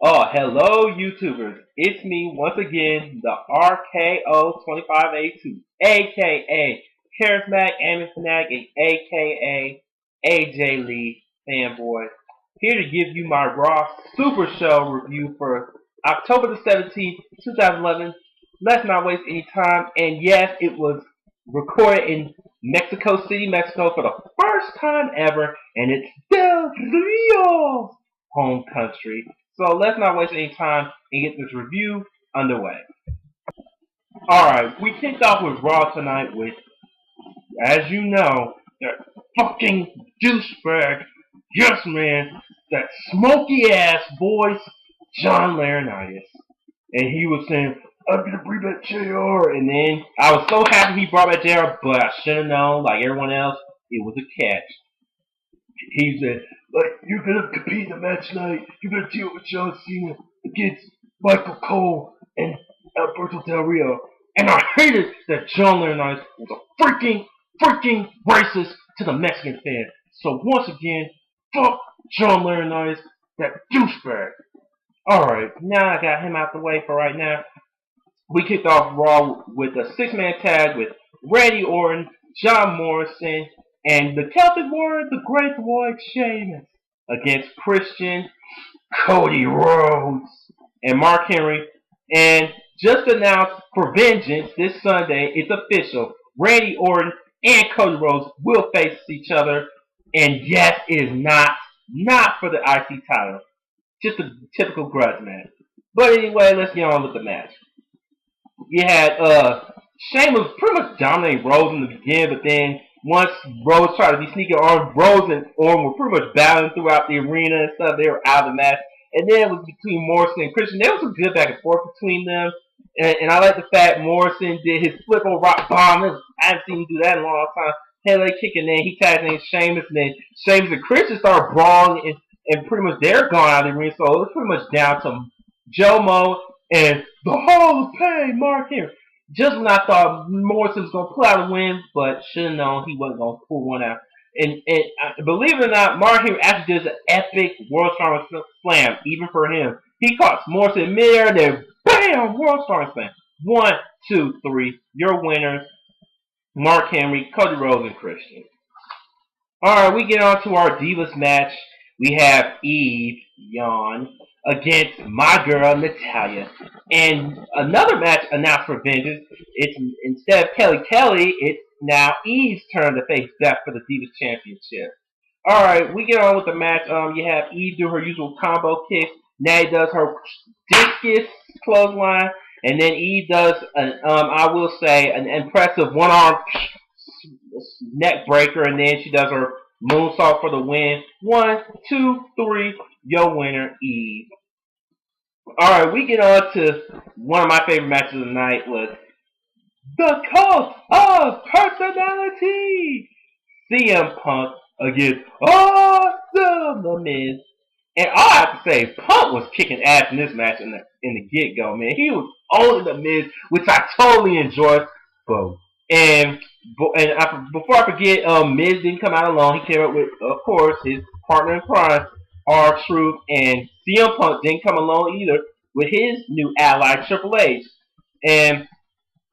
Oh, hello, YouTubers. It's me once again, the RKO2582, aka Charismatic Anime Fanatic, and aka AJ Lee Fanboy, here to give you my Raw Super Show review for October the 17th, 2011. Let's not waste any time. And yes, it was recorded in Mexico City, Mexico for the first time ever, and it's Del Rio's home country. So let's not waste any time and get this review underway. Alright, we kicked off with Raw tonight with, as you know, that fucking douchebag, yes man, that smoky ass voice, John Laurinaitis. And he was saying, I'm gonna bring back JR. And then I was so happy he brought back JR, but I should have known, like everyone else, it was a catch. He said, like, you're gonna compete in the match tonight. You're gonna deal with John Cena against Michael Cole and Alberto Del Rio. And I hated that John Laurinaitis was a freaking racist to the Mexican fan. So once again, fuck John Laurinaitis, that douchebag. Alright, now I got him out the way for right now. We kicked off Raw with a six-man tag with Randy Orton, John Morrison, and the Celtic Warrior, the Great White Sheamus, against Christian, Cody Rhodes, and Mark Henry. And just announced for Vengeance this Sunday, it's official. Randy Orton and Cody Rhodes will face each other. And yes, it is not for the IC title. Just a typical grudge match. But anyway, let's get on with the match. You had Sheamus pretty much dominating Rhodes in the beginning, but then once Rhodes tried to be sneaking on, Rhodes and Orton were pretty much battling throughout the arena and stuff. They were out of the match. And then it was between Morrison and Christian. There was some good back and forth between them. And I like the fact Morrison did his flip over rock bomb. I haven't seen him do that in a long time. Headlay kicking, then he tagged in Sheamus, and then Sheamus and Christian started brawling, and pretty much they're gone out of the ring. So it was pretty much down to Jomo and the Hall of Pain, Mark Henry. Just when I thought Morrison was going to pull out a win, but should have known he wasn't going to pull one out. And believe it or not, Mark Henry actually does an epic World Strongest Slam, even for him. He caught Morrison in midair, and then BAM! World Strongest Slam. 1, 2, 3. Your winners, Mark Henry, Cody Rhodes, and Christian. Alright, we get on to our Divas match. We have Eve, yawn, against my girl, Natalya. And another match announced for Vengeance. It's instead of Kelly, it's now Eve's turn to face Beth for the Divas Championship. Alright, we get on with the match. You have Eve do her usual combo kicks. Natty does her discus clothesline. And then Eve does, I will say, an impressive one-arm neck breaker. And then she does her moonsault for the win. 1, 2, 3. Your winner, Eve. Alright, we get on to one of my favorite matches of the night was the Cult of Personality. CM Punk against Awesome The Miz. And all I have to say, Punk was kicking ass in this match in the get-go, man. He was owning The Miz, which I totally enjoyed. And before I forget, Miz didn't come out alone. He came up with, of course, his partner in crime, R-Truth, and CM Punk didn't come alone either with his new ally, Triple H. And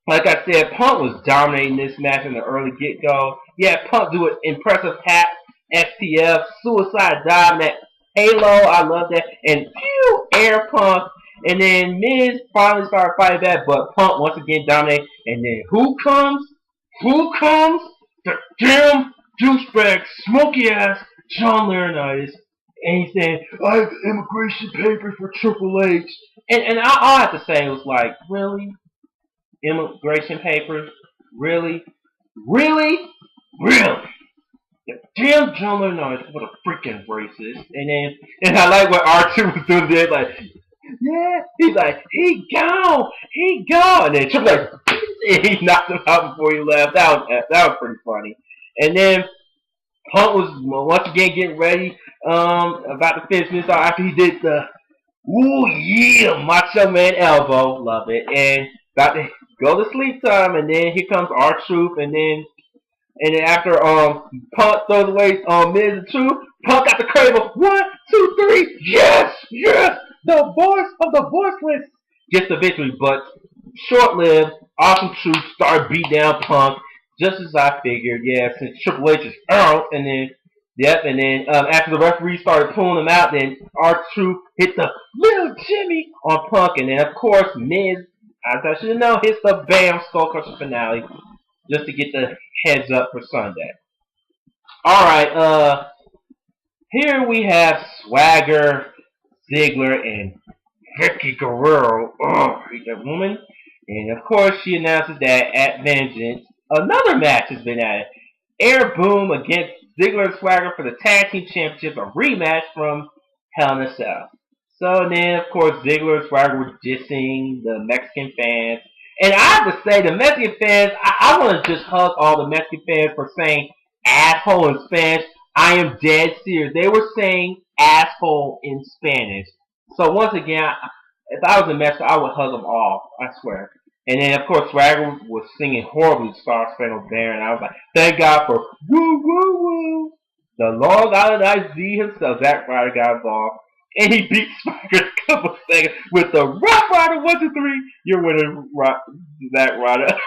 like I said, Punk was dominating this match in the early get-go. Yeah, Punk do an impressive hat, STF, suicide dive, that halo, I love that, and phew, air Punk. And then Miz finally started fighting back, but Punk once again dominated. And then who comes? The damn douchebag, smoky ass John Laurinaitis. And he said, I have immigration papers for Triple H. And all I have to say was like, really? Immigration papers? Really? The damn John Laurinaitis, what a freaking racist. And I like what R2 was doing there, like, yeah, he's like, he gone. And then Triple H, he knocked him out before he left. That was pretty funny. And then Punk was once again getting ready, about to finish this off after he did the, ooh yeah, Macho Man elbow, love it, and about to go to sleep time, and then here comes R-Truth, and then after Punk throws away Miz and Truth, Punk got the cradle, 1, 2, 3, yes, the voice of the voiceless, gets the victory. But short-lived, Awesome Truth started beating down Punk, just as I figured. Yeah, since Triple H is Earl, and then yep, and then after the referee started pulling him out, then R-Truth hit the little Jimmy on Punk, and then of course Miz, as I should know, hits the Bam Skull Crusher finale just to get the heads up for Sunday. All right, here we have Swagger, Ziggler, and Vicky Guerrero. Oh, that woman. And of course, she announces that at Vengeance, another match has been added. Air Boom against Ziggler and Swagger for the Tag Team Championship, a rematch from Hell in a Cell. So then, of course, Ziggler and Swagger were dissing the Mexican fans. And I have to say, the Mexican fans, I want to just hug all the Mexican fans for saying asshole in Spanish. I am dead serious. They were saying asshole in Spanish. So once again, if I was a Mexican, I would hug them all. I swear. And then, of course, Swagger was singing horribly Star Spangled Banner, and I was like, thank God for woo woo woo. The Long Island IZ himself, Zack Ryder, got involved. And he beat Swagger a couple seconds with the Rough Rider 1, 2, 3. You're winning, Zack Ryder.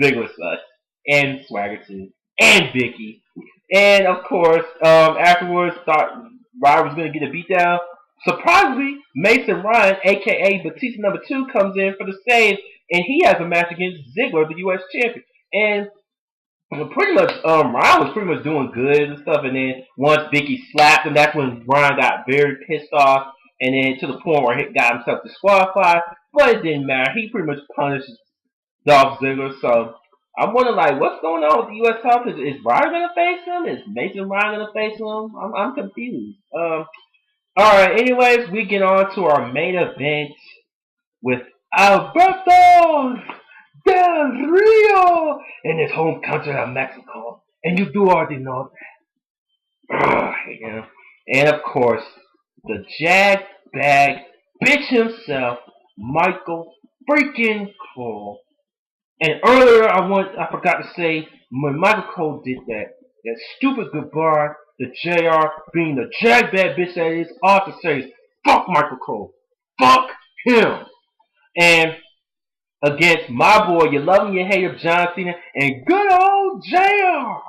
Ziggler sucks. And Swagger too. And Vicky. And of course, afterwards, thought Ryder was going to get a beatdown. Surprisingly, Mason Ryan, aka Batista number 2, comes in for the save, and he has a match against Ziggler, the U.S. champion. And pretty much, Ryan was pretty much doing good and stuff. And then once Vicky slapped him, that's when Ryan got very pissed off, and then to the point where he got himself disqualified. But it didn't matter. He pretty much punished Dolph Ziggler. So I'm wondering, like, what's going on with the U.S. top? Is Ryan gonna face him? Is Mason Ryan gonna face him? I'm confused. Alright, anyways, we get on to our main event with Alberto Del Rio in his home country of Mexico. And you do already know that. Yeah. And of course, the jag bag bitch himself, Michael freaking Cole. And earlier I forgot to say, when Michael Cole did that stupid goodbye, the JR being the jag bad bitch that is, all to say is, fuck Michael Cole. Fuck him. And against my boy, you love him, you hate him, John Cena, and good old JR.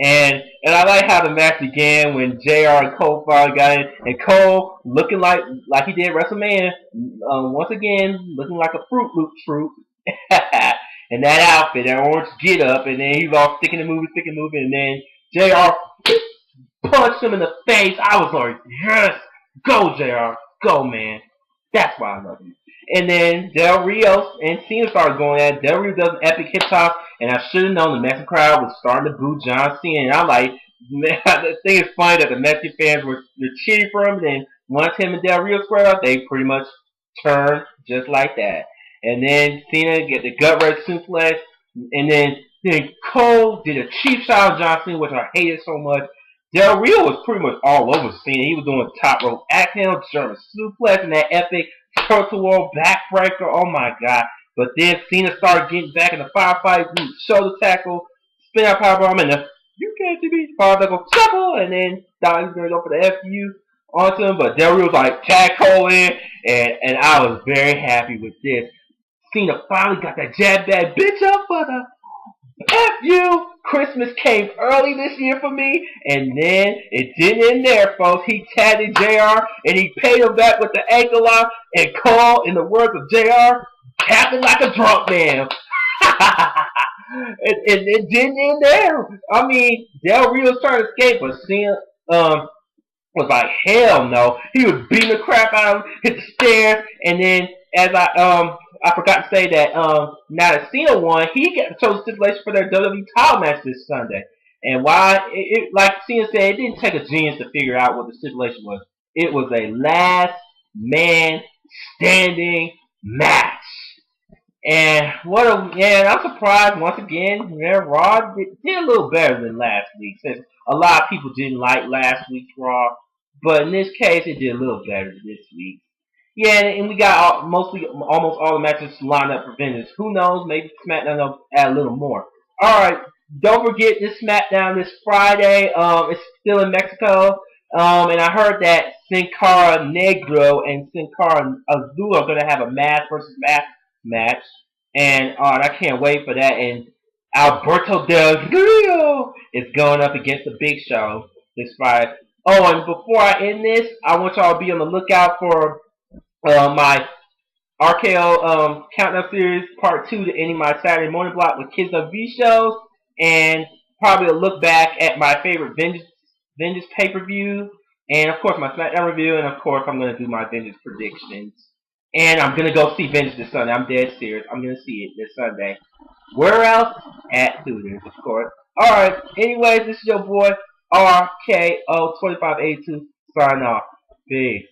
And I like how the match began when JR and Cole finally got in, and Cole looking like he did WrestleMania, once again, looking like a Fruit Loop troop. And that outfit, that orange get up, and then he's all sticking and moving, and then JR punched him in the face. I was like, yes, go JR, go man. That's why I love you. And then Del Rio and Cena started going at it. Del Rio does an epic hip toss, and I should have known the Mexican crowd was starting to boo John Cena. And I'm like, man, the thing is funny that the Mexican fans were cheering for him, and then once him and Del Rio squared up, they pretty much turned just like that. And then Cena get the gut wrench suplex, and then Cole did a cheap shot on John Cena, which I hated so much. Del Rio was pretty much all over Cena. He was doing top rope act handle, German suplex, and that epic turtle world backbreaker. Oh my god. But then Cena started getting back in the firefight, shoulder tackle, spin out powerbomb, and the you can't see me powerbomb shuffle, and then thought he was going to go for the FU onto him. But Del Rio was like, tag Cole in, and I was very happy with this. Cena finally got that jab that bitch up for the F you! Christmas came early this year for me, and then it didn't end there, folks. He tagged JR, and he paid him back with the ankle lock, and Cole, in the words of JR, tapping like a drunk man. It didn't end there. I mean, Del Rio was trying to escape, but Cena was like, hell no. He was beating the crap out of him, hit the stairs, and then as I forgot to say that now that Cena won, he got the total stipulation for their WWE title match this Sunday. And why, like Cena said, it didn't take a genius to figure out what the stipulation was. It was a last man standing match. And I'm surprised once again. Raw did a little better than last week, since a lot of people didn't like last week's Raw. But in this case, it did a little better this week. Yeah, and we got almost all the matches lined up for Vengeance. Who knows? Maybe SmackDown will add a little more. All right, don't forget this SmackDown this Friday. It's still in Mexico. And I heard that Sin Cara Negro and Sin Cara Azul are gonna have a mask versus mask match, and I can't wait for that. And Alberto Del Rio is going up against the Big Show this Friday. Oh, and before I end this, I want y'all to be on the lookout for my RKO Countdown Series Part 2 to ending my Saturday morning block with Kids of V shows, and probably a look back at my favorite Vengeance pay-per-view, and of course my SmackDown review, and of course I'm going to do my Vengeance predictions. And I'm going to go see Vengeance this Sunday. I'm dead serious. I'm going to see it this Sunday. Where else? At Hooters, of course. Alright, anyways, this is your boy RKO2582 signing off. Peace.